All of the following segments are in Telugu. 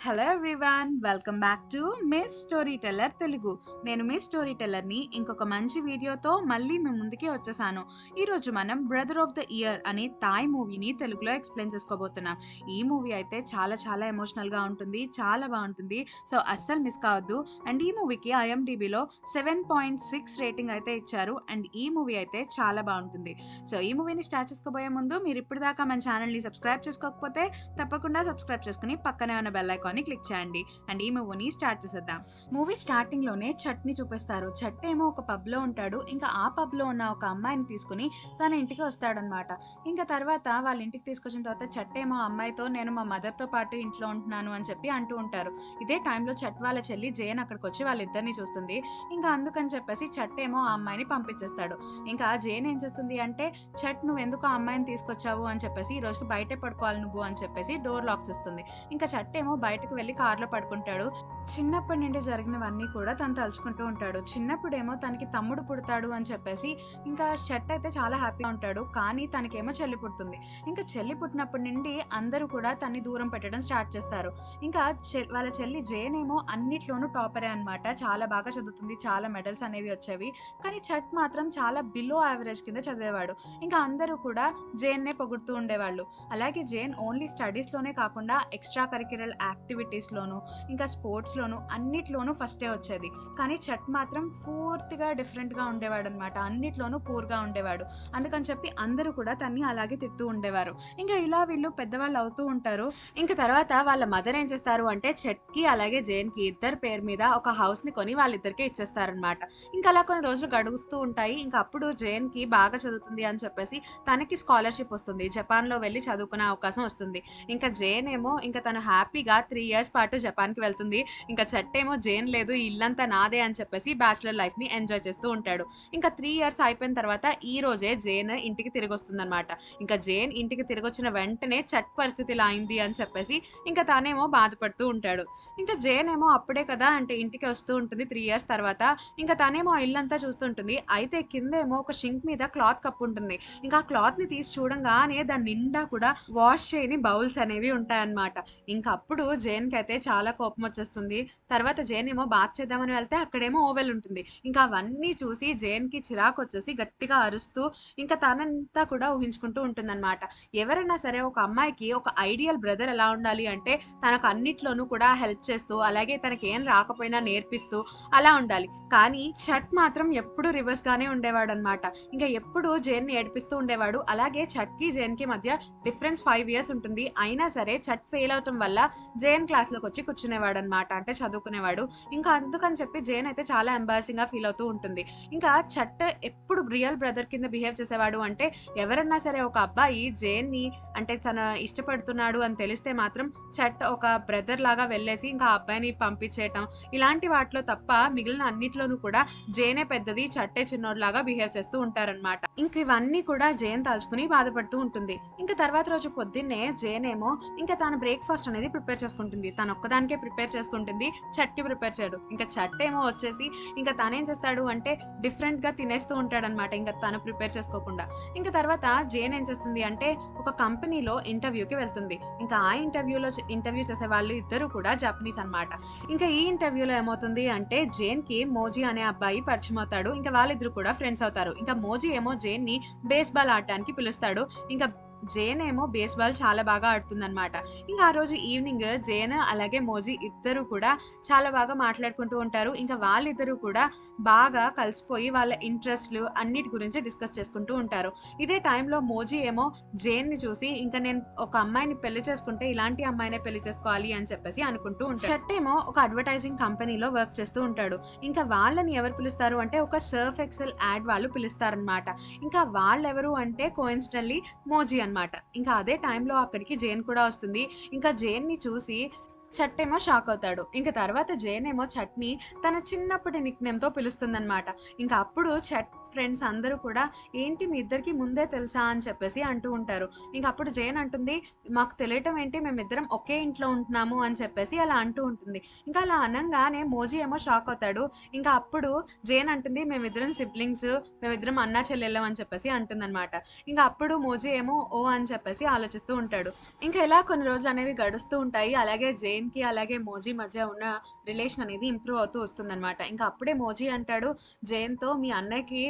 Hello everyone, welcome back to miss story teller Telugu. నేను మిస్ స్టోరీ టెల్లర్ని ఇంకొక మంచి వీడియోతో మళ్ళీ మీ ముందుకి వచ్చేసాను. ఈరోజు మనం బ్రదర్ ఆఫ్ ద ఇయర్ అనే థాయ్ మూవీని తెలుగులో ఎక్స్ప్లెయిన్ చేసుకోబోతున్నాం. ఈ మూవీ అయితే చాలా చాలా ఎమోషనల్గా ఉంటుంది, చాలా బాగుంటుంది. సో అస్సలు మిస్ కావద్దు. అండ్ ఈ మూవీకి ఐఎండిబిలో 7.6 రేటింగ్ అయితే ఇచ్చారు. అండ్ ఈ మూవీ అయితే చాలా బాగుంటుంది. సో ఈ మూవీని స్టార్ట్ చేసుకోబోయే ముందు మీరు ఇప్పటిదాకా మన ఛానల్ని సబ్స్క్రైబ్ చేసుకోకపోతే తప్పకుండా సబ్స్క్రైబ్ చేసుకుని పక్కనే ఉన్న బెల్ ఐకాన్ని క్లిక్ చేయండి. అండ్ ఈ మూవీని స్టార్ట్ చేసేద్దాం. మూవీ స్టార్టింగ్ లోనే చట్ని చూపిస్తారు. చట్ ఏమో ఒక పబ్ లో ఉంటాడు. ఇంకా ఆ పబ్ లో ఉన్న ఒక అమ్మాయిని తీసుకుని తన ఇంటికి వస్తాడనమాట. ఇంకా తర్వాత వాళ్ళ ఇంటికి తీసుకొచ్చిన తర్వాత చట్ ఏమో అమ్మాయితో నేను మా మదర్ తో పాటు ఇంట్లో ఉంటున్నాను అని చెప్పి అంటూ ఉంటారు. ఇదే టైంలో చట్ వాళ్ళ చెల్లి జేన్ అక్కడికి వచ్చి వాళ్ళిద్దరిని చూస్తుంది. ఇంకా అందుకని చెప్పేసి చట్ ఏమో ఆ అమ్మాయిని పంపించేస్తాడు. ఇంకా జేన్ ఏం చేస్తుంది అంటే, చట్ నువ్వు ఎందుకు ఆ అమ్మాయిని తీసుకొచ్చావు అని చెప్పేసి ఈ రోజుకి బయటే పడుకోవాలి నువ్వు అని చెప్పేసి డోర్ లాక్ చేస్తుంది. ఇంకా చట్ ఏమో బయటకు వెళ్ళి కార్లో పడుకుంటాడు. చిన్నప్పటి నుండి జరిగినవన్నీ కూడా తను తలుచుకుంటూ ఉంటాడు. చిన్నప్పుడేమో తనకి తమ్ముడు పుడతాడు అని చెప్పేసి ఇంకా చట్ అయితే చాలా హ్యాపీగా ఉంటాడు. కానీ తనకేమో చెల్లి పుడుతుంది. ఇంకా చెల్లి పుట్టినప్పటి నుండి అందరూ కూడా తన్ని దూరం పెట్టడం స్టార్ట్ చేస్తారు. ఇంకా వాళ్ళ చెల్లి జేన్ ఏమో అన్నిట్లోనూ టాపరే అనమాట. చాలా బాగా చదువుతుంది, చాలా మెడల్స్ అనేవి వచ్చేవి. కానీ చట్ మాత్రం చాలా బిలో యావరేజ్ కింద చదివేవాడు. ఇంకా అందరూ కూడా జేన్నే పొగుడుతూ ఉండేవాళ్ళు. అలాగే జేన్ ఓన్లీ స్టడీస్లోనే కాకుండా ఎక్స్ట్రా కరిక్యులర్ యాక్టివిటీస్లోను ఇంకా స్పోర్ట్స్లోను అన్నిట్లోనూ ఫస్టే వచ్చేది. కానీ చట్ మాత్రం పూర్తిగా డిఫరెంట్గా ఉండేవాడు అనమాట. అన్నిట్లోనూ పూర్గా ఉండేవాడు. అందుకని చెప్పి అందరూ కూడా తన్ని అలాగే తిడుతూ ఉండేవారు. ఇంకా ఇలా వీళ్ళు పెద్దవాళ్ళు అవుతూ ఉంటారు. ఇంకా తర్వాత వాళ్ళ మదర్ ఏం చేస్తారు అంటే చట్కి అలాగే జేన్కి ఇద్దరు పేరు మీద ఒక హౌస్ని కొని వాళ్ళిద్దరికే ఇచ్చేస్తారనమాట. ఇంకా అలా కొన్ని రోజులు గడుస్తూ ఉంటాయి. ఇంకా అప్పుడు జేన్కి బాగా చదువుతుంది అని చెప్పేసి తనకి స్కాలర్షిప్ వస్తుంది. జపాన్లో వెళ్ళి చదువుకునే అవకాశం వస్తుంది. ఇంకా జేన్ ఏమో ఇంకా తను హ్యాపీగా 3 years పాటు జపాన్కి వెళ్తుంది. ఇంకా చట్ ఏమో జేన్ లేదు, ఇల్లంతా నాదే అని చెప్పేసి బ్యాచిలర్ లైఫ్ని ఎంజాయ్ చేస్తూ ఉంటాడు. ఇంకా 3 years అయిపోయిన తర్వాత ఈ రోజే జేన్ ఇంటికి తిరిగి వస్తుందన్నమాట. ఇంకా జేన్ ఇంటికి తిరిగి వచ్చిన వెంటనే చట్ పరిస్థితి ఇలా అయింది అని చెప్పేసి ఇంకా తానేమో బాధపడుతూ ఉంటాడు. ఇంకా జేన్ ఏమో అప్పుడే కదా అంటే ఇంటికి వస్తూ ఉంటుంది 3 years తర్వాత. ఇంకా తనేమో ఆ ఇల్లంతా చూస్తుంటుంది. అయితే కిందేమో ఒక షింక్ మీద క్లాత్ కప్పు ఉంటుంది. ఇంకా ఆ క్లాత్ని తీసి చూడంగానే దాని నిండా కూడా వాష్ చేయని బౌల్స్ అనేవి ఉంటాయన్నమాట. ఇంకా అప్పుడు జేన్కి అయితే చాలా కోపం వచ్చేస్తుంది. తర్వాత జేన్ ఏమో బాత్ చేద్దామని వెళ్తే అక్కడేమో ఓవెల్ ఉంటుంది. ఇంకా అవన్నీ చూసి జేన్కి చిరాకు వచ్చేసి గట్టిగా అరుస్తూ ఇంకా తనంతా కూడా ఊహించుకుంటూ ఉంటుందన్నమాట. ఎవరైనా సరే ఒక అమ్మాయికి ఒక ఐడియల్ బ్రదర్ ఎలా ఉండాలి అంటే తనకు అన్నిట్లోనూ కూడా హెల్ప్ చేస్తూ అలాగే తనకి ఏం రాకపోయినా నేర్పిస్తూ అలా ఉండాలి. కానీ చట్ మాత్రం ఎప్పుడు రివర్స్ గానే ఉండేవాడు అనమాట. ఇంకా ఎప్పుడు జేన్ ని ఏడిపిస్తూ ఉండేవాడు. అలాగే చట్ కి జేన్ కి మధ్య డిఫరెన్స్ 5 years ఉంటుంది. అయినా సరే చట్ ఫెయిల్ అవటం వల్ల జేన్ క్లాస్ లోకి వచ్చి కూర్చునేవాడు అనమాట. అంటే చదువుకునేవాడు. ఇంకా అందుకని చెప్పి జేన్ అయితే చాలా ఎంబారసింగ్ గా ఫీల్ అవుతూ ఉంటుంది. ఇంకా చట్ ఎప్పుడు రియల్ బ్రదర్ కింద బిహేవ్ చేసేవాడు అంటే ఎవరన్నా సరే ఒక అబ్బాయి జేన్ ని అంటే తన ఇష్టపడుతున్నాడు అని తెలిస్తే మాత్రం చట్ ఒక బ్రదర్ లాగా వెళ్ళేసి ఇంకా ఆ అబ్బాయిని పంపించేయటం ఇలాంటి వాటిలో తప్ప మిగిలిన అన్నిట్లోనూ కూడా జేనే పెద్దది, చట్టే చిన్నోడు లాగా బిహేవ్ చేస్తూ ఉంటారనమాట. ఇంక ఇవన్నీ కూడా జేన్ తలుచుకుని బాధపడుతూ ఉంటుంది. ఇంకా తర్వాత రోజు పొద్దున్నే జేన్ ఏమో ఇంకా తన బ్రేక్ఫాస్ట్ అనేది ప్రిపేర్ చేసుకుంటుంది. తన ఒక్కదానికే ప్రిపేర్ చేసుకుంటుంది, చట్కి ప్రిపేర్ చేయడు. ఇంకా చట్ ఏమో వచ్చేసి ఇంకా తనేం చేస్తాడు అంటే డిఫరెంట్ గా తినేస్తూ ఉంటాడనమాట. ఇంకా తను ప్రిపేర్ చేసుకోకుండా. ఇంకా తర్వాత జేన్ ఏం చేస్తుంది అంటే ఒక కంపెనీలో ఇంటర్వ్యూకి వెళ్తుంది. ఇంకా ఆ ఇంటర్వ్యూ చేసే వాళ్ళు ఇద్దరు కూడా జపనీస్ అనమాట. ఇంకా ఈ ఇంటర్వ్యూలో ఏమవుతుంది అంటే జేన్ కి మోజీ అనే అబ్బాయి పరిచయం అవుతాడు. ఇంకా వాళ్ళిద్దరు కూడా ఫ్రెండ్స్ అవుతారు. ఇంకా మోజీ ఏమో జేన్ ని బేస్బాల్ ఆడటానికి పిలుస్తాడు. ఇంకా జేన్ ఏమో బేస్బాల్ చాలా బాగా ఆడుతుందన్నమాట. ఇంకా ఆ రోజు ఈవినింగ్ జేన్ అలాగే మోజీ ఇద్దరు కూడా చాలా బాగా మాట్లాడుకుంటూ ఉంటారు. ఇంకా వాళ్ళిద్దరూ కూడా బాగా కలిసిపోయి వాళ్ళ ఇంట్రెస్ట్లు అన్నిటి గురించి డిస్కస్ చేసుకుంటూ ఉంటారు. ఇదే టైంలో మోజీ ఏమో జేన్ ని చూసి ఇంకా నేను ఒక అమ్మాయిని పెళ్లి చేసుకుంటే ఇలాంటి అమ్మాయినే పెళ్లి చేసుకోవాలి అని చెప్పేసి అనుకుంటూ ఉంటాడు. చట్ ఏమో ఒక అడ్వర్టైజింగ్ కంపెనీలో వర్క్ చేస్తూ ఉంటాడు. ఇంకా వాళ్ళని ఎవరు పిలుస్తారు అంటే ఒక సర్ఫ్ ఎక్సెల్ యాడ్ వాళ్ళు పిలుస్తారనమాట. ఇంకా వాళ్ళెవరు అంటే కోఇన్సిడెంట్లీ మోజీ అనమాట. ఇంకా అదే టైంలో అక్కడికి జేన్ కూడా వస్తుంది. ఇంకా జేన్ ని చూసి చట్ ఏమో షాక్ అవుతాడు. ఇంకా తర్వాత జేన్ ఏమో చట్ని తన చిన్నప్పటి నిక్ నేమ్ తో పిలుస్తుందన్నమాట. ఇంకా అప్పుడు చట్ ఫ్రెండ్స్ అందరూ కూడా ఏంటి మీ ఇద్దరికి ముందే తెలుసా అని చెప్పేసి అంటూ ఉంటారు. ఇంక అప్పుడు జేన్ అంటుంది, మాకు తెలియటం ఏంటి, మేమిద్దరం ఒకే ఇంట్లో ఉంటున్నాము అని చెప్పేసి అలా అంటూ ఉంటుంది. ఇంకా అలా అనంగానే మోజీ ఏమో షాక్ అవుతాడు. ఇంకా అప్పుడు జేన్ అంటుంది, మేమిద్దరం సిబ్లింగ్స్, మేమిద్దరం అన్నా చెల్లెళ్ళం అని చెప్పేసి అంటుందన్నమాట. ఇంకా అప్పుడు మోజీ ఏమో ఓ అని చెప్పేసి ఆలోచిస్తూ ఉంటాడు. ఇంకా ఇలా కొన్ని రోజులు అనేవి గడుస్తూ ఉంటాయి. అలాగే జేన్‌కి అలాగే మోజీ మధ్య ఉన్న రిలేషన్ అనేది ఇంప్రూవ్ అవుతూ వస్తుందన్నమాట. ఇంకా అప్పుడే మోజీ అంటాడు జేన్‌తో, మీ అన్నయ్యకి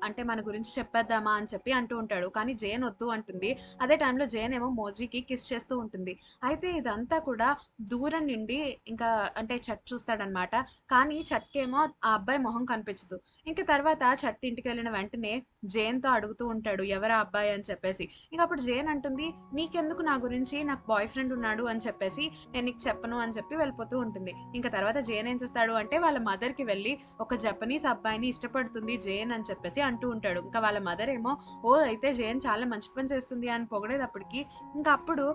అంటే మన గురించి చెప్పేద్దామా అని చెప్పి అంటూ ఉంటాడు. కానీ జేన్ వద్దు అంటుంది. అదే టైంలో జేన్ ఏమో మోజీకి కిస్ చేస్తూ ఉంటుంది. అయితే ఇదంతా కూడా దూరం నుండి ఇంకా అంటే చట్ చూస్తాడనమాట. కానీ చట్‌కేమో ఆ అబ్బాయి మొహం కనిపించదు. ఇంక తర్వాత చట్ ఇంటికెళ్ళిన వెంటనే జేన్‌తో అడుగుతూ ఉంటాడు ఎవరా అబ్బాయి అని చెప్పేసి. ఇంక అప్పుడు జేన్ అంటుంది, నీకెందుకు నా గురించి, నాకు బాయ్ ఫ్రెండ్ ఉన్నాడు అని చెప్పేసి నేను నీకు చెప్పను అని చెప్పి వెళ్ళిపోతూ ఉంటుంది. ఇంక తర్వాత జేన్ ఏం చేస్తాడు అంటే వాళ్ళ మదర్‌కి వెళ్ళి ఒక జపనీస్ అబ్బాయిని ఇష్టపడుతుంది జేన్ అని చెప్పేసి అంటూ ఉంటాడు. ఇంకా వాళ్ళ మదర్ ఏమో ఓహ్! అయితే జేన్ చాలా మంచి పని చేస్తుంది అని పొగిడేటప్పటికి ఇంక అప్పుడు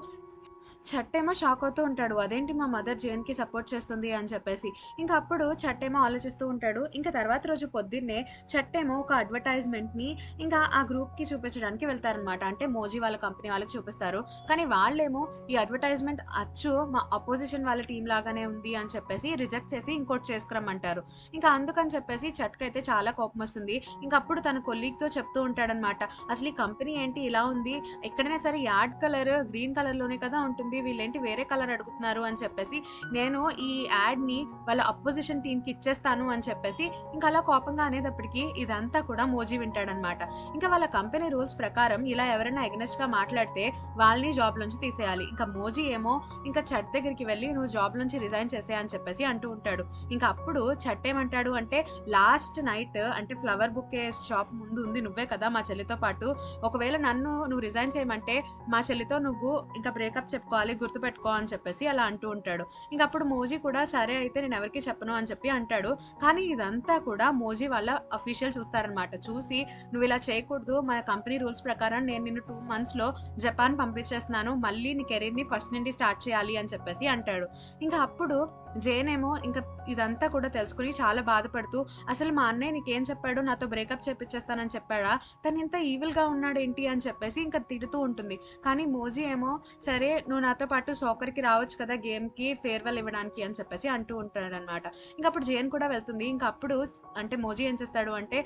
చట్టేమో షాక్ అవుతూ ఉంటాడు. అదేంటి మా మదర్ జేన్‌కి సపోర్ట్ చేస్తుంది అని చెప్పేసి. ఇంక అప్పుడు చట్టేమో ఆలోచిస్తూ ఉంటాడు. ఇంక తర్వాత రోజు పొద్దున్నే చట్టేమో ఒక అడ్వర్టైజ్‌మెంట్‌ని ఇంకా ఆ గ్రూప్‌కి చూపించడానికి వెళ్తారనమాట. అంటే మోజీ వాళ్ళ కంపెనీ వాళ్ళకి చూపిస్తారు. కానీ వాళ్ళేమో ఈ అడ్వర్టైజ్‌మెంట్ అచ్చు మా అపోజిషన్ వాళ్ళ టీమ్ లాగానే ఉంది అని చెప్పేసి రిజెక్ట్ చేసి ఇంకోటి చేసుకురమ్మంటారు. ఇంకా అందుకని చెప్పేసి చట్‌కయితే చాలా కోపమొస్తుంది. ఇంక అప్పుడు తన కొలీగ్‌తో చెప్తూ ఉంటాడనమాట. అసలు ఈ కంపెనీ ఏంటి ఇలా ఉంది? ఎక్కడైనా సరే యాడ్ కలర్ గ్రీన్ కలర్‌లోనే కదా ఉంటుంది. వీళ్ళేంటి వేరే కలర్ అడుగుతున్నారు అని చెప్పేసి నేను ఈ యాడ్‌ని వాళ్ళ అపోజిషన్ టీమ్‌కి ఇచ్చేస్తాను అని చెప్పేసి ఇంకా అలా కోపంగా అనేటప్పటికి ఇదంతా కూడా మోజీ వింటాడనమాట. ఇంకా వాళ్ళ కంపెనీ రూల్స్ ప్రకారం ఇలా ఎవరైనా ఎగనెస్ట్‌గా మాట్లాడితే వాళ్ళని జాబ్ నుంచి తీసేయాలి. ఇంకా మోజీ ఏమో ఇంకా చట్ దగ్గరికి వెళ్ళి నువ్వు జాబ్ నుంచి రిజైన్ చేసేయ్ అని చెప్పేసి అంటూ ఉంటాడు. ఇంకా అప్పుడు చట్ ఏమంటాడు అంటే లాస్ట్ నైట్ అంటే ఫ్లవర్ బొకే షాప్ ముందు ఉంది నువ్వే కదా మా చెల్లితో పాటు. ఒకవేళ నన్ను నువ్వు రిజైన్ చేయమంటే మా చెల్లితో నువ్వు ఇంకా బ్రేకప్ చెప్పుకోవాలి గుర్తుపెట్టుకో అని చెప్పేసి అలా అంటూ ఉంటాడు. ఇంక అప్పుడు మోజీ కూడా సరే అయితే నేను ఎవరికీ చెప్పను అని చెప్పి అంటాడు. కానీ ఇదంతా కూడా మోజీ వాళ్ళ అఫీషియల్ చూస్తారనమాట. చూసి నువ్వు ఇలా చేయకూడదు. మన కంపెనీ రూల్స్ ప్రకారం నేను నిన్ను 2 మంత్స్‌లో జపాన్ పంపించేస్తున్నాను. మళ్ళీ నీ కెరీర్‌ని ఫస్ట్ నుండి స్టార్ట్ చేయాలి అని చెప్పేసి అంటాడు. ఇంకా అప్పుడు జేన్ ఏమో ఇంక ఇదంతా కూడా తెలుసుకొని చాలా బాధపడుతూ అసలు మా అన్నయ్య నీకేం చెప్పాడు? నాతో బ్రేకప్ చేపిచ్చేస్తానని చెప్పాడా? తనింత ఈవిల్‌గా ఉన్నాడేంటి అని చెప్పేసి ఇంక తిడుతూ ఉంటుంది. కానీ మోజీ ఏమో సరే నువ్వు నాతో పాటు సాకర్‌కి రావచ్చు కదా! గేమ్‌కి ఫేర్‌వెల్ ఇవ్వడానికి అని చెప్పేసి అంటూ ఉంటాడనమాట. ఇంకప్పుడు జేన్ కూడా వెళ్తుంది. ఇంక అప్పుడు అంటే మోజీ ఏం చేస్తాడు అంటే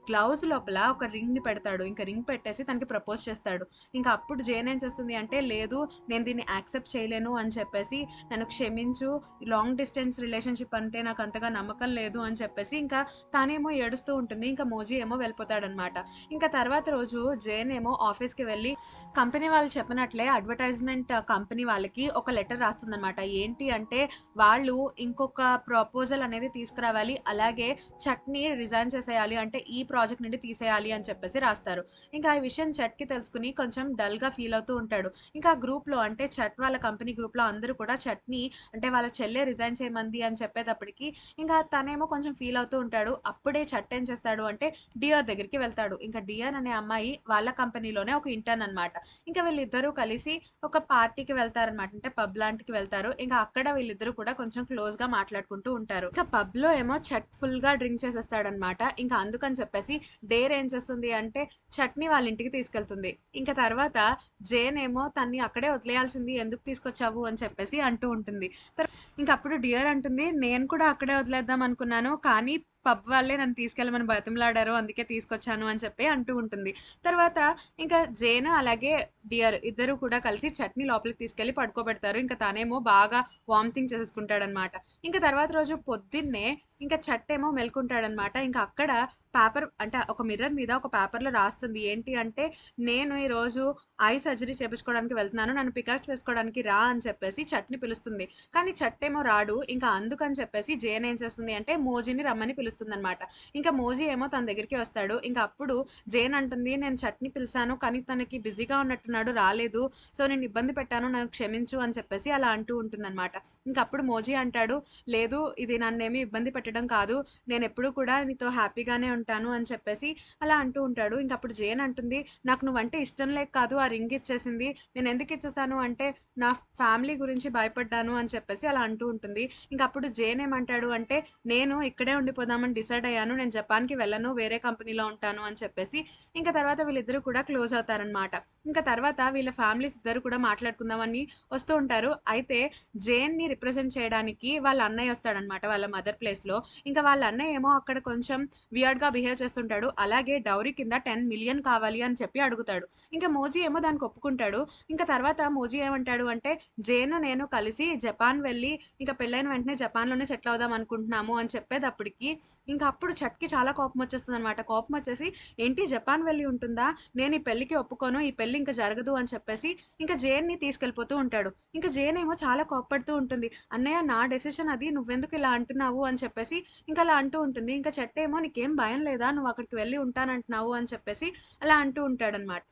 గ్లౌస్ లోపల ఒక రింగ్‌ని పెడతాడు. ఇంక రింగ్ పెట్టేసి తనకి ప్రపోజ్ చేస్తాడు. ఇంక అప్పుడు జేన్ ఏం చేస్తుంది అంటే లేదు నేను దీన్ని యాక్సెప్ట్ చేయలేను అని చెప్పేసి నన్ను క్షమించు. లాంగ్ డిస్టెన్స్ రిలేషన్‌షిప్ అంటే నాకు అంతగా నమ్మకం లేదు అని చెప్పేసి ఇంకా తానేమో ఏడుస్తూ ఉంటుంది. ఇంకా మోజీ ఏమో వెళ్ళిపోతాడనమాట. ఇంకా తర్వాత రోజు జేన్ ఏమో ఆఫీస్‌కి వెళ్ళి కంపెనీ వాళ్ళు చెప్పినట్లే అడ్వర్టైజ్‌మెంట్ కంపెనీ వాళ్ళకి ఒక లెటర్ రాస్తుందనమాట. ఏంటి అంటే వాళ్ళు ఇంకొక ప్రపోజల్ అనేది తీసుకురావాలి. అలాగే చట్‌ని రిజైన్ చేసేయాలి. అంటే ఈ ప్రాజెక్ట్ నుండి తీసేయాలి అని చెప్పేసి రాస్తారు. ఇంకా ఈ విషయం చట్‌కి తెలుసుకొని కొంచెం డల్‌గా ఫీల్ అవుతూ ఉంటాడు. ఇంకా ఆ గ్రూప్‌లో అంటే చట్ వాళ్ళ కంపెనీ గ్రూప్‌లో అందరూ కూడా చట్‌ని అంటే వాళ్ళ చెల్లె రిజైన్ చేయమంది అని చెప్పేటప్పటికి ఇంకా తనేమో కొంచెం ఫీల్ అవుతూ ఉంటాడు. అప్పుడే చట్ ఏం చేస్తాడు అంటే డియర్ దగ్గరికి వెళ్తాడు. ఇంకా డియర్ అనే అమ్మాయి వాళ్ళ కంపెనీలోనే ఒక ఇంటర్న్ అనమాట. ఇంకా వీళ్ళిద్దరూ కలిసి ఒక పార్టీకి వెళ్తారనమాట. అంటే పబ్ లాంటికి వెళ్తారు. ఇంకా అక్కడ వీళ్ళిద్దరూ కూడా కొంచెం క్లోజ్‌గా మాట్లాడుకుంటూ ఉంటారు. ఇంకా పబ్‌లో ఏమో చట్ ఫుల్‌గా డ్రింక్ చేసేస్తాడనమాట. ఇంకా అందుకని చెప్పేసి డేర్ ఏం చేస్తుంది అంటే చట్‌ని వాళ్ళ ఇంటికి తీసుకెళ్తుంది. ఇంకా తర్వాత జేన్ ఏమో తన్ని అక్కడే వదిలేయాల్సింది ఎందుకు తీసుకొచ్చావు అని చెప్పేసి అంటూ ఉంటుంది. ఇంక అప్పుడు డియర్ అంటుంది నేను కూడా అక్కడే వదిలేద్దాం అనుకున్నాను. కానీ పబ్ వాళ్ళే నన్ను తీసుకెళ్ళమని బతిమలాడారు. అందుకే తీసుకొచ్చాను అని చెప్పి అంటూ ఉంటుంది. తర్వాత ఇంకా జేన్ అలాగే డియర్ ఇద్దరు కూడా కలిసి చట్‌ని లోపలికి తీసుకెళ్ళి పడుకోబెడతారు. ఇంకా తనేమో బాగా వామిటింగ్ చేసేసుకుంటాడనమాట. ఇంక తర్వాత రోజు పొద్దున్నే ఇంకా చట్టేమో మెలుకుంటాడనమాట. ఇంక అక్కడ పేపర్ అంటే ఒక మిర్రర్ మీద ఒక పేపర్‌లో రాస్తుంది. ఏంటి అంటే నేను ఈరోజు ఐ సర్జరీ చేపించుకోవడానికి వెళ్తున్నాను. నన్ను పికప్ చేసుకోవడానికి రా అని చెప్పేసి చట్‌ని పిలుస్తుంది. కానీ చట్టేమో రాడు. ఇంకా అందుకని చెప్పేసి జేన్ ఏం చేస్తుంది అంటే మోజీని రమ్మని పిలుస్తుందనమాట. ఇంకా మోజీ ఏమో తన దగ్గరికి వస్తాడు. ఇంక అప్పుడు జేన్ అంటుంది నేను చట్‌ని పిలిచాను. కానీ తనకి బిజీగా ఉన్నట్టున్నాడు రాలేదు. సో నేను ఇబ్బంది పెట్టాను. నన్ను క్షమించు అని చెప్పేసి అలా అంటూ ఉంటుందనమాట. ఇంక అప్పుడు మోజీ అంటాడు లేదు ఇది నన్నేమి ఇబ్బంది పెట్టడం కాదు. నేనెప్పుడూ కూడా నీతో హ్యాపీగానే ఉంటాను అని చెప్పేసి అలా అంటూ ఉంటాడు. ఇంకప్పుడు జేన్ అంటుంది, "నాకు నువ్వంటే ఇష్టం లేక కాదు ఆ రింగ్ ఇచ్చేసింది. నేనెందుకు ఇచ్చేసాను అంటే నా ఫ్యామిలీ గురించి భయపడ్డాను" అని చెప్పేసి అలా అంటూ ఉంటుంది. ఇంకప్పుడు జేన్ ఏమంటాడు అంటే, "నేను ఇక్కడే ఉండిపోదామని డిసైడ్ అయ్యాను. నేను జపాన్‌కి వెళ్ళను. వేరే కంపెనీలో ఉంటాను" అని చెప్పేసి ఇంక తర్వాత వీళ్ళిద్దరూ కూడా క్లోజ్ అవుతారనమాట. ఇంక తర్వాత వీళ్ళ ఫ్యామిలీస్ ఇద్దరు కూడా మాట్లాడుకుందామని వస్తూ ఉంటారు. అయితే జేన్‌ని రిప్రజెంట్ చేయడానికి వాళ్ళ అన్నయ్య వస్తాడనమాట వాళ్ళ మదర్ ప్లేస్‌లో. ఇంకా వాళ్ళ అన్నయ్య ఏమో అక్కడ కొంచెం వియర్డ్‌గా బిహేవ్ చేస్తుంటాడు. అలాగే డౌరీ కింద 10,000,000 కావాలి అని చెప్పి అడుగుతాడు. ఇంకా మోజీ ఏమో దానికి ఒప్పుకుంటాడు. ఇంకా తర్వాత మోజీ ఏమంటాడు అంటే, "జేన్, నేను కలిసి జపాన్ వెళ్ళి ఇంక పెళ్ళైన వెంటనే జపాన్‌లోనే సెటిల్ అవుదాం అనుకుంటున్నాము" అని చెప్పేటప్పటికి ఇంక అప్పుడు చట్‌కి చాలా కోపం వచ్చేస్తుందనమాట. కోపం వచ్చేసి, "ఏంటి జపాన్ వెళ్ళి ఉంటుందా? నేను ఈ పెళ్ళికి ఒప్పుకోను. ఈ పెళ్లి ఇంక జరగదు" అని చెప్పేసి ఇంక జేన్‌ని తీసుకెళ్ళిపోతూ ఉంటాడు. ఇంక జేన్ ఏమో చాలా కోప్పడుతూ ఉంటుంది. "అన్నయ్య, నా డెసిషన్ అది. నువ్వెందుకు ఇలా అంటున్నావు" అని చెప్పేసి ఇంక అలా అంటూ ఉంటుంది. ఇంక చెట్టేమో, "నీకేం భయం లేదా? నువ్వు అక్కడికి వెళ్ళి ఉంటానంటున్నావు" అని చెప్పేసి అలా అంటూ ఉంటాడనమాట.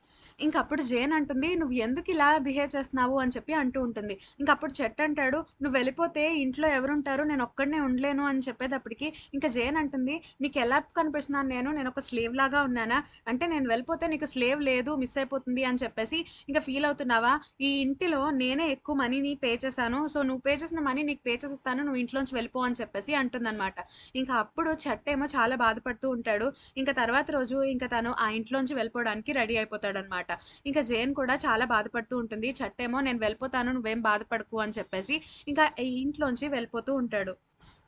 ఇంకప్పుడు జేన్ అంటుంది, "నువ్వు ఎందుకిలా బిహేవ్ చేస్తున్నావు" అని చెప్పి అంటూ ఉంటుంది. ఇంకప్పుడు చెట్ అంటాడు, "నువ్వెళ్ళిపోతే ఇంట్లో ఎవరుంటారు? నేనొక్కడినే ఉండలేను" అని చెప్పేటప్పటికి ఇంక జేన్ అంటుంది, "నీకెలా కనిపిస్తున్నాను నేను? నేనొక స్లేవ్ లాగా ఉన్నానా? అంటే నేను వెళ్ళిపోతే నీకు స్లేవ్ లేదు, మిస్ అయిపోతుంది అని చెప్పేసి ఇంక ఫీల్ అవుతున్నావా? ఈ ఇంటిలో నేనే ఎక్కువ మనీని పే చేశాను. సో, నువ్వు పే చేసిన మనీ నీకు పే చేసేస్తాను. నువ్వు ఇంట్లోంచి వెళ్ళిపో" అని చెప్పేసి అంటుందనమాట. ఇంక అప్పుడు చెట్ ఏమో చాలా బాధపడుతూ ఉంటాడు. ఇంక తర్వాత రోజు ఇంక తను ఆ ఇంట్లోంచి వెళ్ళిపోవడానికి రెడీ అయిపోతాడనమాట. ఇంక జేన్ కూడా చాలా బాధపడుతూ ఉంటుంది. చట్టేమో, "నేను వెళ్ళిపోతాను. నువ్వేం బాధపడకు" అని చెప్పేసి ఇంకా ఈ ఇంట్లోంచి వెళ్ళిపోతూ ఉంటాడు.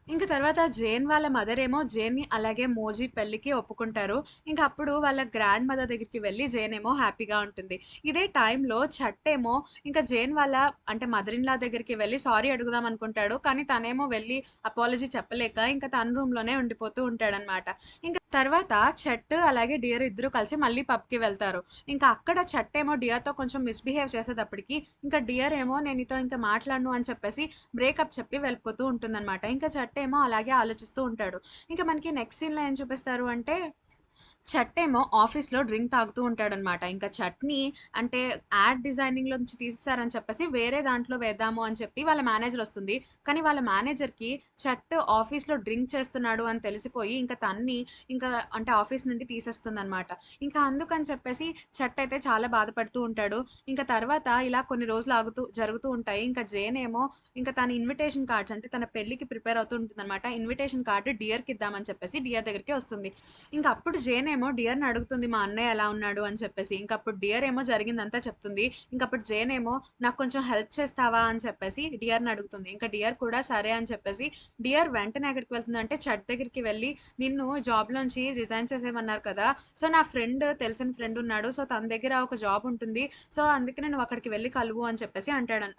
ఇంక తర్వాత జేన్ వాళ్ళ మదరేమో జేన్‌ని అలాగే మోజీ పెళ్ళికి ఒప్పుకుంటారు. ఇంక అప్పుడు వాళ్ళ గ్రాండ్ మదర్ దగ్గరికి వెళ్లి జేన్ ఏమో హ్యాపీగా ఉంటుంది. ఇదే టైంలో చట్టేమో ఇంక జేన్ వాళ్ళ అంటే మదర్ ఇన్ లా దగ్గరికి వెళ్లి సారీ అడుగుదాం అనుకుంటాడు. కానీ తనేమో వెళ్లి అపాలజీ చెప్పలేక ఇంక తన రూమ్‌లోనే ఉండిపోతూ ఉంటాడనమాట. ఇంక తర్వాత చట్ అలాగే డియర్ ఇద్దరు కలిసి మళ్ళీ పబ్‌కి వెళ్తారు. ఇంక అక్కడ చట్టేమో డియర్‌తో కొంచెం మిస్‌బిహేవ్ చేసేటప్పటికి ఇంక డియర్ ఏమో, "నేను నీతో ఇంక మాట్లాడను" అని చెప్పేసి బ్రేకప్ చెప్పి వెళ్ళిపోతూ ఉంటుందనమాట. ఇంకా చట్టేమో అలాగే ఆలోచిస్తూ ఉంటాడు. ఇంక మనకి నెక్స్ట్ సీన్‌లో ఏం చూపిస్తారు అంటే చట్టేమో ఆఫీస్‌లో డ్రింక్ తాగుతూ ఉంటాడనమాట. ఇంకా చట్‌ని అంటే యాడ్ డిజైనింగ్‌లో నుంచి తీసేసారని చెప్పేసి వేరే దాంట్లో వేద్దాము అని చెప్పి వాళ్ళ మేనేజరొస్తుంది. కానీ వాళ్ళ మేనేజర్‌కి చట్ ఆఫీస్‌లో డ్రింక్ చేస్తున్నాడు అని తెలిసిపోయి ఇంక తన్ని ఇంకా అంటే ఆఫీస్ నుండి తీసేస్తుందనమాట. ఇంకా అందుకని చెప్పేసి చట్ అయితే చాలా బాధపడుతూ ఉంటాడు. ఇంక తర్వాత ఇలా కొన్ని రోజులు జరుగుతూ ఉంటాయి. ఇంకా జేన్ ఏమో ఇంక తన ఇన్విటేషన్ కార్డ్స్ అంటే తన పెళ్ళికి ప్రిపేర్ అవుతూ ఉంటుందనమాట. ఇన్విటేషన్ కార్డ్ డియర్‌కి ఇద్దామని చెప్పేసి డియర్ దగ్గరికి వస్తుంది. ఇంకప్పుడు జేన్ ఏమో డియర్‌ని అడుగుతుంది, "మా అన్నయ్య ఎలా ఉన్నాడు" అని చెప్పేసి. ఇంకప్పుడు డియర్ ఏమో జరిగిందంతా చెప్తుంది. ఇంకప్పుడు జేన్ ఏమో, "నాకు కొంచెం హెల్ప్ చేస్తావా" అని చెప్పేసి డియర్‌ని అడుగుతుంది. ఇంక డియర్ కూడా సరే అని చెప్పేసి డియర్ వెంటనే ఎక్కడికి వెళ్తుందంటే చట్ దగ్గరికి వెళ్లి, "నిన్ను జాబ్‌లోంచి రిజైన్ చేసేయమన్నారు కదా! సో, నా తెలిసిన ఫ్రెండ్ ఉన్నాడు. సో, తన దగ్గర ఒక జాబ్ ఉంటుంది. సో, అందుకనే నువ్వు అక్కడికి వెళ్లి కలువు" అని చెప్పేసి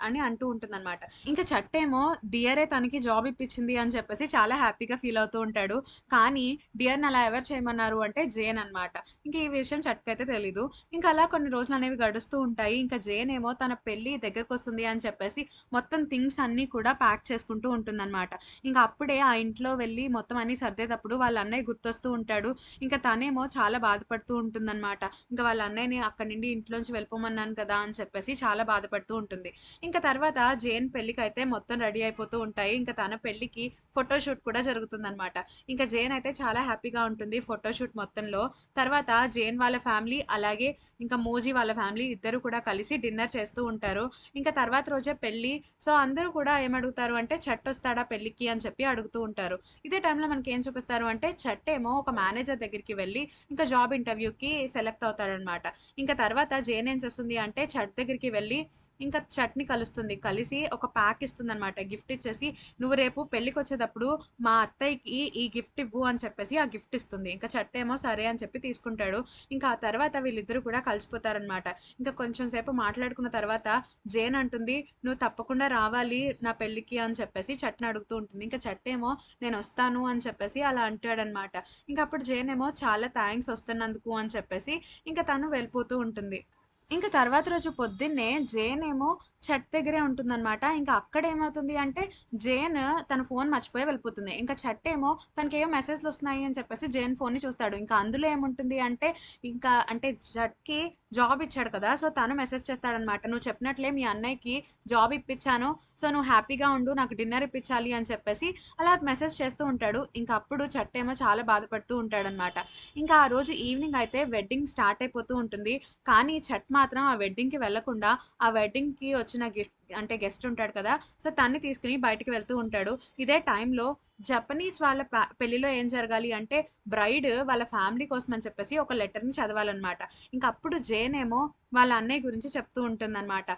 అని అంటూ ఉంటుందనమాట. ఇంక చట్ ఏమో డియరే తనకి జాబ్ ఇప్పించింది అని చెప్పేసి చాలా హ్యాపీగా ఫీల్ అవుతూ ఉంటాడు. కానీ డియర్‌ని అలా ఎవరు చేయమన్నారు అంటే జేన్ అనమాట. ఇంక ఈ విషయం చట్కయితే తెలీదు. ఇంక అలా కొన్ని రోజులనేవి గడుస్తూ ఉంటాయి. ఇంక జేన్ ఏమో తన పెళ్లి దగ్గరకొస్తుంది అని చెప్పేసి మొత్తం థింగ్స్ అన్నీ కూడా ప్యాక్ చేసుకుంటూ ఉంటుందనమాట. ఇంక అప్పుడే ఆ ఇంట్లో వెళ్లి మొత్తం అన్నీ సర్దేటప్పుడు వాళ్ళ అన్నయ్య గుర్తొస్తూ ఉంటాడు. ఇంక తనేమో చాలా బాధపడుతూ ఉంటుందనమాట. ఇంక వాళ్ళ అన్నయ్యని అక్కడి నుండి ఇంట్లోంచి వెళ్ళిపోమన్నాను కదా! అని చెప్పేసి చాలా బాధపడుతూ ఉంటుంది. ఇంక తర్వాత జేన్ పెళ్ళికైతే మొత్తం రెడీ అయిపోతూ ఉంటాయి. ఇంక తన పెళ్ళికి ఫోటోషూట్ కూడా జరుగుతుందనమాట. ఇంక జేన్ అయితే చాలా హ్యాపీగా ఉంటుంది ఫోటోషూట్ మొత్తంలో. తర్వాత జేన్ వాళ్ళ ఫ్యామిలీ అలాగే ఇంకా మోజీ వాళ్ళ ఫ్యామిలీ ఇద్దరు కూడా కలిసి డిన్నర్ చేస్తూ ఉంటారు. ఇంకా తర్వాత రోజే పెళ్లి. సో, అందరూ కూడా ఏమడుగుతారు అంటే చట్టొస్తాడా పెళ్ళికి అని చెప్పి అడుగుతూ ఉంటారు. ఇదే టైంలో మనకేం చూపిస్తారు అంటే చట్టేమో ఒక మేనేజర్ దగ్గరికి వెళ్లి ఇంకా జాబ్ ఇంటర్వ్యూకి సెలెక్ట్ అవుతాడనమాట. ఇంక తర్వాత జేన్ ఏం చేస్తుంది అంటే చట్ దగ్గరికి వెళ్లి ఇంకా చట్‌ని కలుస్తుంది. కలిసి ఒక ప్యాక్ ఇస్తుందనమాట. గిఫ్ట్ ఇచ్చేసి, "నువ్వు రేపు పెళ్ళికొచ్చేటప్పుడు మా అత్తయ్యకి ఈ గిఫ్ట్ ఇవ్వు" అని చెప్పేసి ఆ గిఫ్ట్ ఇస్తుంది. ఇంక చట్టేమో సరే అని చెప్పి తీసుకుంటాడు. ఇంకా ఆ తర్వాత వీళ్ళిద్దరూ కూడా కలిసిపోతారనమాట. ఇంకా కొంచెం సేపు మాట్లాడుకున్న తర్వాత జేన్ అంటుంది, "నువ్వు తప్పకుండా రావాలి నా పెళ్ళికి" అని చెప్పేసి చట్‌ని అడుగుతూ ఉంటుంది. ఇంక చట్టేమో "నేనొస్తాను" అని చెప్పేసి అలా అంటాడనమాట. ఇంక అప్పుడు జేన్ ఏమో చాలా థాంక్స్ వస్తున్నందుకు అని చెప్పేసి ఇంక తను వెళ్ళిపోతూ ఉంటుంది. ఇంక తర్వాత రోజు పొద్దున్నే జేన్ ఏమో చట్ దగ్గరే ఉంటుందనమాట. ఇంకా అక్కడేమవుతుంది అంటే జేన్ తన ఫోన్ మర్చిపోయి వెళ్ళిపోతుంది. ఇంకా చట్ ఏమో తనకేవో మెసేజ్‌లొస్తున్నాయి అని చెప్పేసి జేన్ ఫోన్‌ని చూస్తాడు. ఇంకా అందులో ఏముంటుంది అంటే ఇంకా అంటే చట్‌కి జాబ్ ఇచ్చాడు కదా! సో, తను మెసేజ్ చేస్తాడనమాట. "నువ్వు చెప్పినట్లే మీ అన్నయ్యకి జాబ్ ఇప్పించాను. సో, నువ్వు హ్యాపీగా ఉండు. నాకు డిన్నర్ ఇప్పించాలి" అని చెప్పేసి అలా మెసేజ్ చేస్తూ ఉంటాడు. ఇంక అప్పుడు చట్ ఏమో చాలా బాధపడుతూ ఉంటాడనమాట. ఇంకా ఆ రోజు ఈవినింగ్ అయితే వెడ్డింగ్ స్టార్ట్ అయిపోతూ ఉంటుంది. కానీ చట్ మాత్రం ఆ వెడ్డింగ్‌కి వెళ్ళకుండా ఆ వెడ్డింగ్‌కి వచ్చిన అంటే గెస్ట్ ఉంటాడు కదా! సో, తన్ని తీసుకొని బయటికి వెళ్తూ ఉంటాడు. ఇదే టైంలో జపనీస్ వాళ్ళ పెళ్ళిలో ఏం జరగాలి అంటే బ్రైడ్ వాళ్ళ ఫ్యామిలీ కోసం అని చెప్పేసి ఒక లెటర్‌ని చదవాలనమాట. ఇంక అప్పుడు జేన్ ఏమో వాళ్ళ అన్నయ్య గురించి చెప్తూ ఉంటుందనమాట.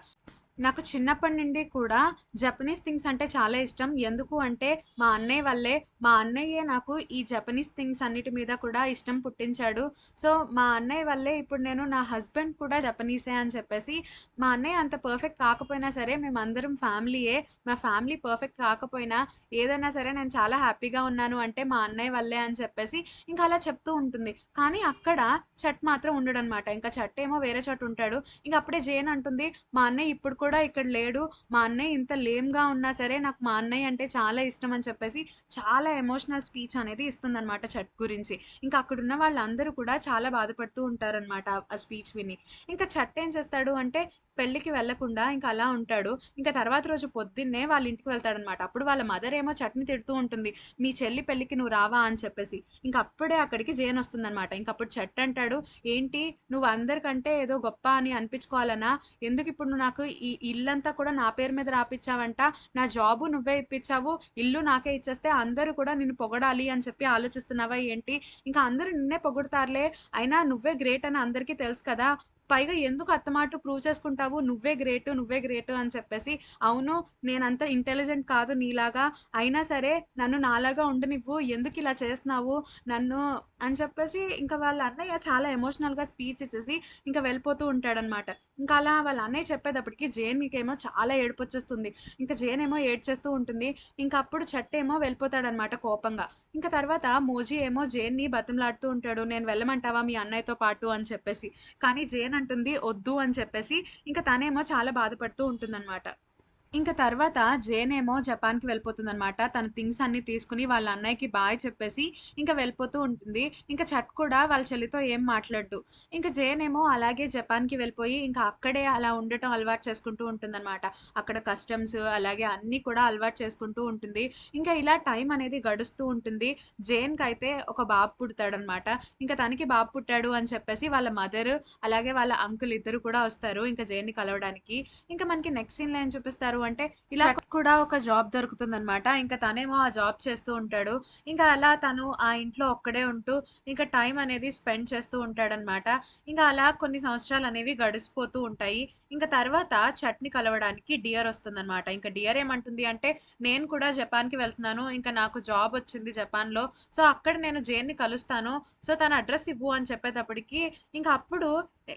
నాకు చిన్నప్పటి నుండి కూడా జపనీస్ థింగ్స్ అంటే చాలా ఇష్టం. ఎందుకు అంటే మా అన్నయ్య వల్లే. మా అన్నయ్యే నాకు ఈ జపనీస్ థింగ్స్ అన్నిటి మీద కూడా ఇష్టం పుట్టించాడు. సో, మా అన్నయ్య వల్లే ఇప్పుడు నేను నా హస్బెండ్ కూడా జపనీసే అని చెప్పేసి, మా అన్నయ్య అంత పర్ఫెక్ట్ కాకపోయినా సరే మేమందరం ఫ్యామిలీయే. మా ఫ్యామిలీ పర్ఫెక్ట్ కాకపోయినా ఏదైనా సరే నేను చాలా హ్యాపీగా ఉన్నాను అంటే మా అన్నయ్య వల్లే అని చెప్పేసి ఇంకా అలా చెప్తూ ఉంటుంది. కానీ అక్కడ చట్ మాత్రం ఉండడనమాట. ఇంకా చట్ ఏమో వేరే చోట ఉంటాడు. ఇంక అప్పుడే జేన్ అంటుంది, మా అన్నయ్య ఇప్పుడు కూడా ఇక్కడ లేడు. మా అన్నయ్య ఇంత లేమ్‌గా ఉన్నా సరే నాకు మా అన్నయ్య అంటే చాలా ఇష్టం అని చెప్పేసి చాలా ఎమోషనల్ స్పీచ్ అనేది ఇస్తుందనమాట చట్ గురించి. ఇంకా అక్కడున్న వాళ్ళందరూ కూడా చాలా బాధపడుతూ ఉంటారనమాట ఆ స్పీచ్ విని. ఇంకా చట్ ఏం చేస్తాడు అంటే పెళ్ళికి వెళ్ళకుండా ఇంకా అలా ఉంటాడు. ఇంకా తర్వాత రోజు పొద్దున్నే వాళ్ళ ఇంటికి వెళ్తాడనమాట. అప్పుడు వాళ్ళ మదర్ ఏమో చట్‌ని తిడుతూ ఉంటుంది. "మీ చెల్లి పెళ్ళికి నువ్వు రావా?" అని చెప్పేసి. ఇంక అప్పుడే అక్కడికి జేన్ వస్తుందనమాట. ఇంక అప్పుడు చట్ అంటాడు, "ఏంటి నువ్వు అందరికంటే ఏదో గొప్ప అని అనిపించుకోవాలనా? ఎందుకిప్పుడు నువ్వు నాకు ఈ ఇల్లంతా కూడా నా పేరు మీద రాపిచ్చావంట. నా జాబు నువ్వే ఇప్పిచ్చావు. ఇల్లు నాకే ఇచ్చేస్తే అందరూ కూడా నిన్ను పొగడాలి అని చెప్పి ఆలోచిస్తున్నావా ఏంటి? ఇంకా అందరూ నిన్నే పొగుడుతారులే. అయినా నువ్వే గ్రేట్ అని అందరికీ తెలుసు కదా! పైగా ఎందుకు అత్తమాటు ప్రూవ్ చేసుకుంటావు? నువ్వే గ్రేటు, నువ్వే గ్రేటు అని చెప్పేసి. అవును నేనంత ఇంటెలిజెంట్ కాదు నీలాగా. అయినా సరే నన్ను నాలాగా ఉండనివ్వు. ఎందుకిలా చేస్తున్నావు నన్ను" అని చెప్పేసి ఇంకా వాళ్ళ అన్నయ్య చాలా ఎమోషనల్‌గా స్పీచ్ ఇచ్చేసి ఇంక వెళ్ళిపోతూ ఉంటాడనమాట. ఇంకా అలా వాళ్ళ అన్నయ్య చెప్పేటప్పటికి జేన్‌కేమో చాలా ఏడుపొచ్చేస్తుంది. ఇంక జేన్ ఏమో ఏడ్చేస్తూ ఉంటుంది. ఇంక అప్పుడు చట్ ఏమో వెళ్ళిపోతాడనమాట కోపంగా. ఇంక తర్వాత మోజీ ఏమో జేన్‌ని బతిమలాడుతూ ఉంటాడు. "నేను వెళ్ళమంటావా మీ అన్నయ్యతో పాటు" అని చెప్పేసి. కానీ జేన్ అంటుంది "ఒద్దు" అని చెప్పేసి. ఇంక తనేమో చాలా బాధపడుతూ ఉంటుందనమాట. ఇంక తర్వాత జేనేమో జపాన్‌కి వెళ్ళిపోతుందనమాట. తన థింగ్స్ అన్నీ తీసుకొని వాళ్ళ అన్నయ్యకి బాయ్ చెప్పేసి ఇంక వెళ్ళిపోతూ ఉంటుంది. ఇంక చట్ కూడా వాళ్ళ చెల్లితో ఏం మాట్లాడడు. ఇంక జేనేమో అలాగే జపాన్‌కి వెళ్ళిపోయి ఇంకా అక్కడే అలా ఉండటం అలవాటు చేసుకుంటూ ఉంటుందనమాట. అక్కడ కస్టమ్స్ అలాగే అన్నీ కూడా అలవాటు చేసుకుంటూ ఉంటుంది. ఇంకా ఇలా టైం అనేది గడుస్తూ ఉంటుంది. జేన్‌కైతే ఒక బాబు పుడతాడనమాట. ఇంక తనకి బాబు పుట్టాడు అని చెప్పేసి వాళ్ళ మదర్ అలాగే వాళ్ళ అంకుల్ ఇద్దరు కూడా వస్తారు ఇంక జేన్‌ని కలవడానికి. ఇంకా మనకి నెక్స్ట్ సీన్‌లో ఏం చూపిస్తారు అంటే, ఇలా కూడా ఒక జాబ్ దొరుకుతుందనమాట. ఇంక తనేమో ఆ జాబ్ చేస్తూ ఉంటాడు. ఇంకా అలా తను ఆ ఇంట్లో ఒక్కడే ఉంటూ, ఇంకా టైం అనేది స్పెండ్ చేస్తూ ఉంటాడనమాట. ఇంకా అలా కొన్ని సంవత్సరాలనేవి గడిసిపోతూ ఉంటాయి. ఇంక తర్వాత చట్‌ని కలవడానికి డియర్ వస్తుందనమాట. ఇంక డియర్ ఏమంటుంది అంటే, "నేను కూడా జపాన్‌కి వెళ్తున్నాను. ఇంక నాకు జాబ్ వచ్చింది జపాన్‌లో. సో, అక్కడ నేను జేన్‌ని కలుస్తాను. సో, తన అడ్రెస్ ఇవ్వు" అని చెప్పేటప్పటికి, ఇంక అప్పుడు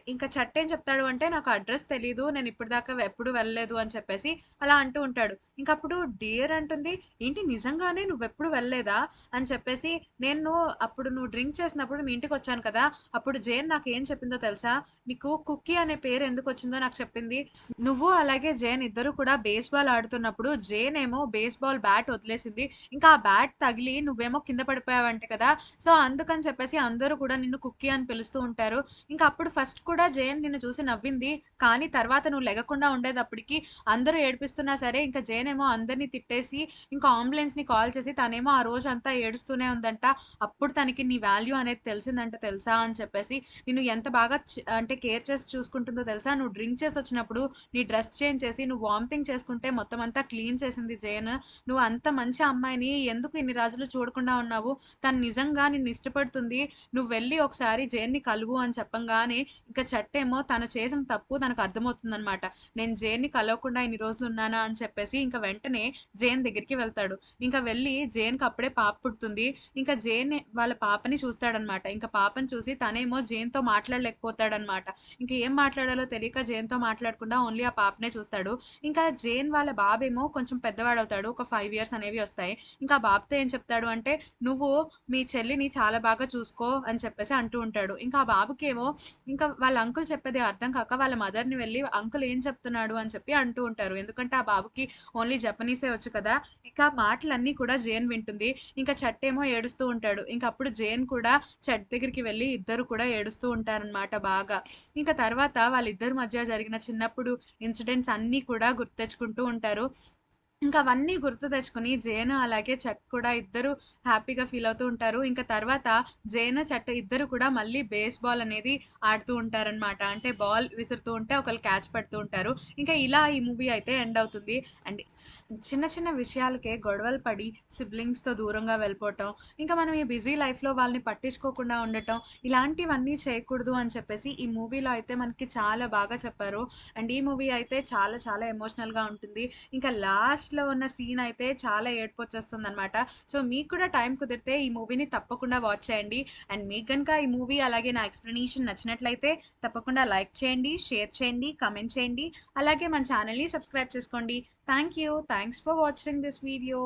ఇంక చట్ ఏం చెప్తాడు అంటే, "నాకు అడ్రెస్ తెలీదు. నేను ఇప్పటిదాకా ఎప్పుడు వెళ్ళలేదు" అని చెప్పేసి అలా అంటూ ఉంటాడు. ఇంకప్పుడు డియర్ అంటుంది, "ఏంటి నిజంగానే నువ్వెప్పుడు వెళ్ళలేదా?" అని చెప్పేసి, "నేను అప్పుడు నువ్వు డ్రింక్ చేసినప్పుడు మీ ఇంటికొచ్చాను కదా! అప్పుడు జేన్ నాకేం చెప్పిందో తెలుసా? నీకు కుక్కీ అనే పేరు ఎందుకొచ్చిందో నాకు చెప్పింది. నువ్వు అలాగే జేన్ ఇద్దరు కూడా బేస్‌బాల్ ఆడుతున్నప్పుడు జేన్ ఏమో బేస్‌బాల్ బ్యాట్ వదిలేసింది. ఇంకా ఆ బ్యాట్ తగిలి నువ్వేమో కింద పడిపోయావంట కదా! సో, అందుకని చెప్పేసి అందరూ కూడా నిన్ను కుక్కీ అని పిలుస్తూ ఉంటారు. ఇంకా అప్పుడు ఫస్ట్ కూడా జేన్ నిన్ను చూసి నవ్వింది. కానీ తర్వాత నువ్వు లెగకుండా ఉండేటప్పటికి అందరూ ఏడిపిస్తున్నా సరే, ఇంక జేనేమో అందరిని తిట్టేసి, ఇంకా అంబులెన్స్‌ని కాల్ చేసి తనేమో ఆ రోజంతా ఏడుస్తూనే ఉందంట. అప్పుడు తనకి నీ వాల్యూ అనేది తెలిసిందంట తెలుసా అని చెప్పేసి, నిన్ను ఎంత బాగా అంటే కేర్ చేసి చూసుకుంటుందో తెలుసా? నువ్వు డ్రింక్ చేసొచ్చినప్పుడు నీ డ్రెస్ చేంజ్ చేసి, నువ్వు వామిటింగ్ చేసుకుంటే మొత్తం అంతా క్లీన్ చేసింది జేన్. నువ్వు అంత మంచి అమ్మాయిని ఎందుకు ఇన్ని రోజులు చూడకుండా ఉన్నావు? తను నిజంగా నిన్ను ఇష్టపడుతుంది. నువ్వు వెళ్లి ఒకసారి జేన్‌ని కలువు అని చెప్పంగానే, ఇంక చట్టేమో తను చేసిన తప్పు తనకు అర్థమవుతుందనమాట. నేను జేన్‌ని కలవకుండా ఇన్ని రోజులు ఉన్నానా అని చెప్పేసి ఇంక వెంటనే జేన్ దగ్గరికి వెళ్తాడు. ఇంక వెళ్ళి జేన్‌కి అప్పుడే పాప పుడుతుంది. ఇంక జేన్ వాళ్ళ పాపని చూస్తాడనమాట. ఇంక పాపని చూసి తనేమో జేన్‌తో మాట్లాడలేకపోతాడనమాట. ఇంక ఏం మాట్లాడాలో తెలియక జేన్‌తో మాట్లాడకుండా ఓన్లీ ఆ పాపనే చూస్తాడు. ఇంకా జేన్ వాళ్ళ బాబేమో కొంచెం పెద్దవాడవుతాడు. ఒక 5 ఇయర్స్ అనేవి వస్తాయి. ఇంకా ఆ బాబుతో ఏం చెప్తాడు అంటే, "నువ్వు మీ చెల్లిని చాలా బాగా చూసుకో" అని చెప్పేసి అంటూ ఉంటాడు. ఇంకా ఆ బాబుకేమో ఇంకా వాళ్ళ అంకుల్ చెప్పేది అర్థం కాక వాళ్ళ మదర్‌ని వెళ్లి అంకుల్ ఏం చెప్తున్నాడు అని చెప్పి అంటూ ఉంటారు. ఎందుకంటే ఆ బాబుకి ఓన్లీ జపనీసే వచ్చు కదా! ఇంకా మాటలన్నీ కూడా జేన్ వింటుంది. ఇంకా చట్ ఏమో ఏడుస్తూ ఉంటాడు. ఇంక అప్పుడు జేన్ కూడా చట్ దగ్గరికి వెళ్లి ఇద్దరు కూడా ఏడుస్తూ ఉంటారనమాట బాగా. ఇంకా తర్వాత వాళ్ళిద్దరి మధ్య జరిగిన చిన్నప్పుడు ఇన్సిడెంట్స్ అన్నీ కూడా గుర్తు తెచ్చుకుంటూ ఉంటారు. ఇంకా అవన్నీ గుర్తు తెచ్చుకొని జేను అలాగే చట్ కూడా ఇద్దరు హ్యాపీగా ఫీల్ అవుతూ ఉంటారు. ఇంకా తర్వాత జేను, చట్ ఇద్దరు కూడా మళ్ళీ బేస్ బాల్ అనేది ఆడుతూ ఉంటారనమాట. అంటే బాల్ విసురుతూ ఉంటే ఒకళ్ళు క్యాచ్ పడుతూ ఉంటారు. ఇంకా ఇలా ఈ మూవీ అయితే ఎండ్ అవుతుంది. అండ్ చిన్న చిన్న విషయాలకే గొడవలు పడి సిబ్లింగ్స్‌తో దూరంగా వెళ్ళిపోవటం, ఇంకా మనం ఈ బిజీ లైఫ్‌లో వాళ్ళని పట్టించుకోకుండా ఉండటం, ఇలాంటివన్నీ చేయకూడదు అని చెప్పేసి ఈ మూవీలో అయితే మనకి చాలా బాగా చెప్పారు. అండ్ ఈ మూవీ అయితే చాలా చాలా ఎమోషనల్‌గా ఉంటుంది. ఇంకా లాస్ట్‌లో ఉన్న సీన్ అయితే చాలా ఏడుపొచ్చేస్తుందనమాట. సో, మీకు కూడా టైం కుదిరితే ఈ మూవీని తప్పకుండా వాచ్ చేయండి. అండ్ మీకు గనుక ఈ మూవీ అలాగే నా ఎక్స్‌ప్లనేషన్ నచ్చినట్లయితే తప్పకుండా లైక్ చేయండి, షేర్ చేయండి, కామెంట్ చేయండి. అలాగే మన ఛానెల్‌ని సబ్స్క్రైబ్ చేసుకోండి. Thank you. Thanks for watching this video.